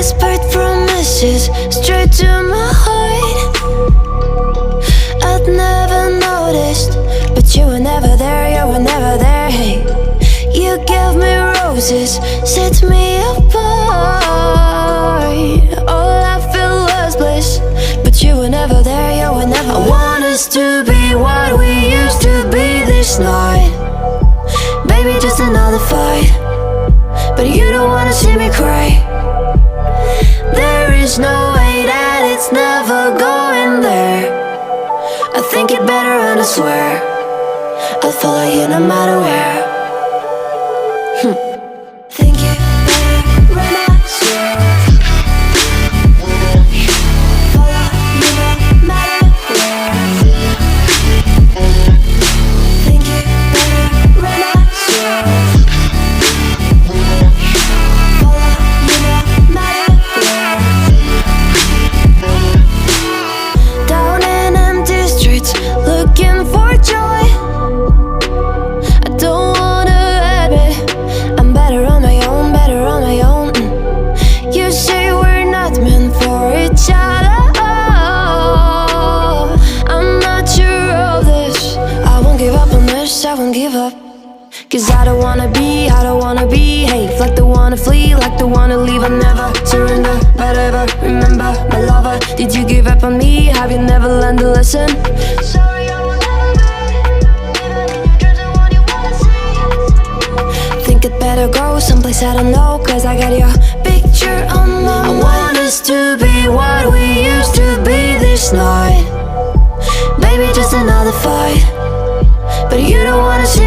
whispered promises straight to my heart. I'd never noticed, but you were never there, you were never there. Hey, you gave me roses, set me apart. All I feel was bliss, but you were never there, you were never there. I want us to be what we used to be this night. Baby, just another fight, but you don't wanna see me cry. There is no way that it's never going there. I think it better and I swear I'll follow you no matter where. Think it better and I swear follow you no matter where. Think it better and I swear follow you no matter where. Down in empty streets, looking for joy. I don't wanna admit I'm better on my own, better on my own. You say we're not meant for each other. I'm not sure of this. I won't give up on this, I won't give up. Cause I don't wanna be, I don't wanna behave like the wanna flee, like the wanna leave. I'll never surrender, but ever remember my lover. Did you give up on me? Have you never learned to listen? Sorry, I will never be even in your dreams the one you wanna see. Think it better go someplace I don't know, cause I got your picture on my mind. I want us to be what we used to be this night. Baby, just another fight, but you don't wanna see